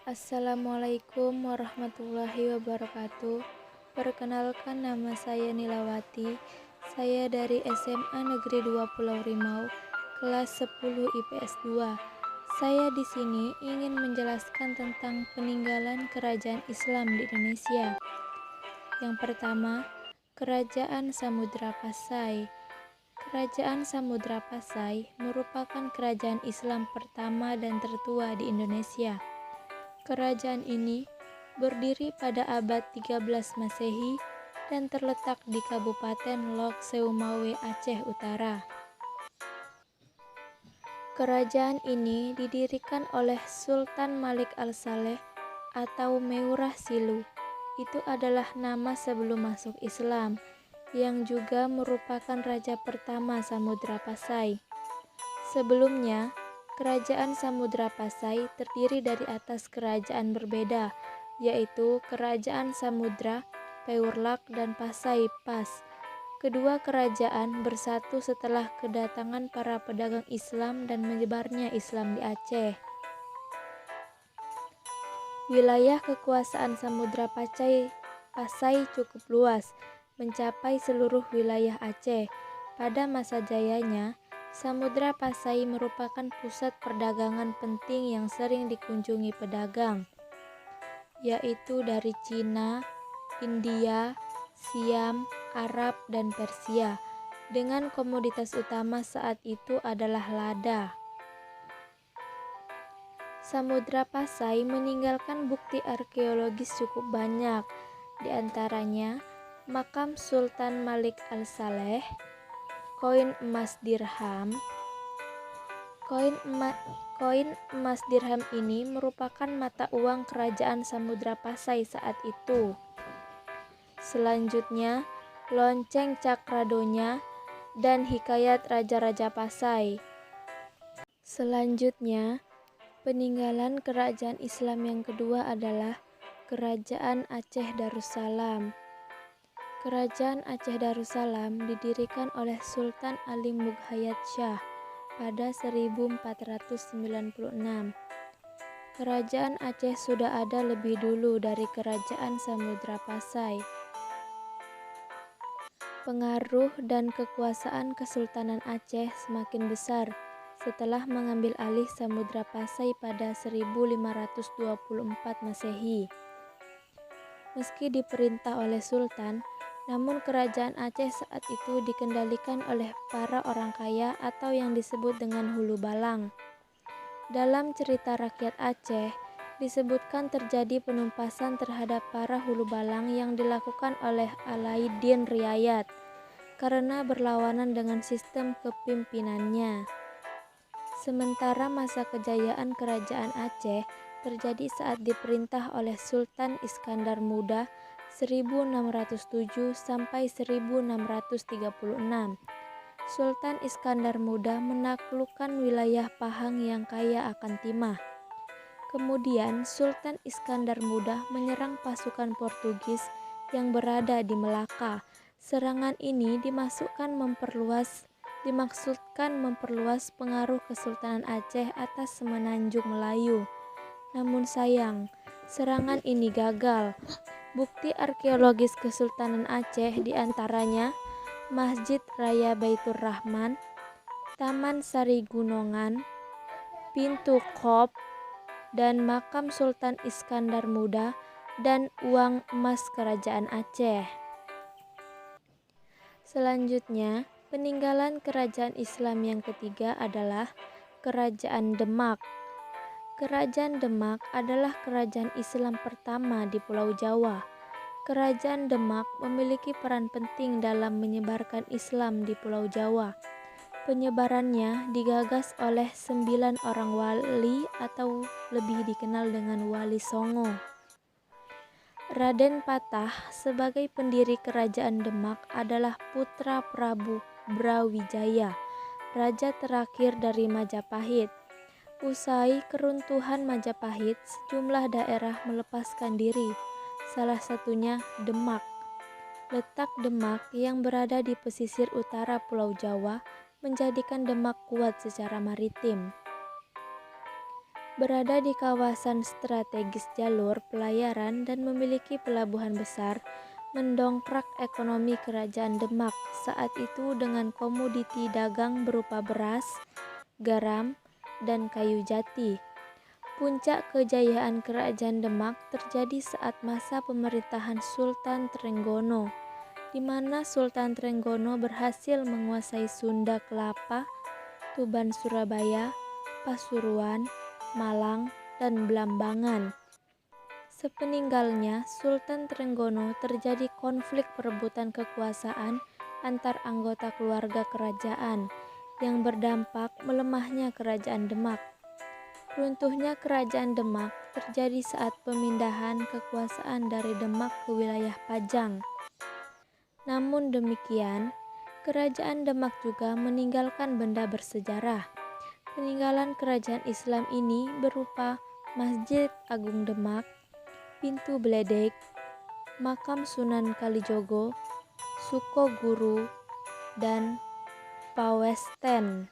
Assalamualaikum warahmatullahi wabarakatuh. Perkenalkan, nama saya Nilawati. Saya dari SMA Negeri 2 Pulau Rimau, kelas 10 IPS 2. Saya di sini ingin menjelaskan tentang peninggalan kerajaan Islam di Indonesia. Yang pertama, Kerajaan Samudra Pasai. Kerajaan Samudra Pasai merupakan kerajaan Islam pertama dan tertua di Indonesia. Kerajaan ini berdiri pada abad 13 Masehi dan terletak di Kabupaten Lok Seumawe, Aceh Utara. Kerajaan ini didirikan oleh Sultan Malik Al-Saleh atau Meurah Silu. Itu adalah nama sebelum masuk Islam, yang juga merupakan raja pertama Samudra Pasai. Sebelumnya, Kerajaan Samudra Pasai terdiri dari atas kerajaan berbeda, yaitu Kerajaan Samudra, Peurlak, dan Pasai Pas. Kedua kerajaan bersatu setelah kedatangan para pedagang Islam dan menyebarnya Islam di Aceh. Wilayah kekuasaan Samudra Pasai cukup luas, mencapai seluruh wilayah Aceh. Pada masa jayanya, Samudra Pasai merupakan pusat perdagangan penting yang sering dikunjungi pedagang, yaitu dari Cina, India, Siam, Arab, dan Persia, dengan komoditas utama saat itu adalah lada. Samudra Pasai meninggalkan bukti arkeologis cukup banyak, di antaranya makam Sultan Malik Al-Saleh, koin emas dirham. Koin emas dirham ini merupakan mata uang kerajaan Samudra Pasai saat itu. Selanjutnya, lonceng Cakradonya dan hikayat Raja-Raja Pasai. Selanjutnya, peninggalan kerajaan Islam yang kedua adalah Kerajaan Aceh Darussalam. Kerajaan Aceh Darussalam didirikan oleh Sultan Ali Mughayat Shah pada 1496. Kerajaan Aceh sudah ada lebih dulu dari Kerajaan Samudra Pasai. Pengaruh dan kekuasaan Kesultanan Aceh semakin besar setelah mengambil alih Samudra Pasai pada 1524 Masehi. Meski diperintah oleh Sultan, namun kerajaan Aceh saat itu dikendalikan oleh para orang kaya atau yang disebut dengan hulu balang. Dalam cerita rakyat Aceh, disebutkan terjadi penumpasan terhadap para hulu balang yang dilakukan oleh Alaiddin Riayat karena berlawanan dengan sistem kepimpinannya. Sementara masa kejayaan kerajaan Aceh terjadi saat diperintah oleh Sultan Iskandar Muda 1607 sampai 1636. Sultan Iskandar Muda menaklukkan wilayah Pahang yang kaya akan timah. Kemudian Sultan Iskandar Muda menyerang pasukan Portugis yang berada di Melaka. Serangan ini dimaksudkan memperluas pengaruh Kesultanan Aceh atas semenanjung Melayu. Namun sayang, serangan ini gagal. Bukti arkeologis Kesultanan Aceh diantaranya Masjid Raya Baitur Rahman, Taman Sari Gunongan, Pintu Qop, dan makam Sultan Iskandar Muda dan uang emas kerajaan Aceh. Selanjutnya, peninggalan kerajaan Islam yang ketiga adalah Kerajaan Demak. Kerajaan Demak adalah kerajaan Islam pertama di Pulau Jawa. Kerajaan Demak memiliki peran penting dalam menyebarkan Islam di Pulau Jawa. Penyebarannya digagas oleh 9 orang wali atau lebih dikenal dengan Wali Songo. Raden Patah sebagai pendiri Kerajaan Demak adalah putra Prabu Brawijaya, raja terakhir dari Majapahit. Usai keruntuhan Majapahit, sejumlah daerah melepaskan diri, salah satunya Demak. Letak Demak yang berada di pesisir utara Pulau Jawa menjadikan Demak kuat secara maritim. Berada di kawasan strategis jalur pelayaran dan memiliki pelabuhan besar, mendongkrak ekonomi Kerajaan Demak saat itu dengan komoditi dagang berupa beras, garam, dan kayu jati. Puncak kejayaan Kerajaan Demak terjadi saat masa pemerintahan Sultan Trenggono, di mana Sultan Trenggono berhasil menguasai Sunda Kelapa, Tuban Surabaya, Pasuruan, Malang, dan Blambangan. Sepeninggalnya Sultan Trenggono terjadi konflik perebutan kekuasaan antar anggota keluarga kerajaan yang berdampak melemahnya Kerajaan Demak. Runtuhnya Kerajaan Demak terjadi saat pemindahan kekuasaan dari Demak ke wilayah Pajang. Namun demikian, Kerajaan Demak juga meninggalkan benda bersejarah. Peninggalan kerajaan Islam ini berupa Masjid Agung Demak, Pintu Beledek, Makam Sunan Kalijogo, Sukoguru, dan Pawesten.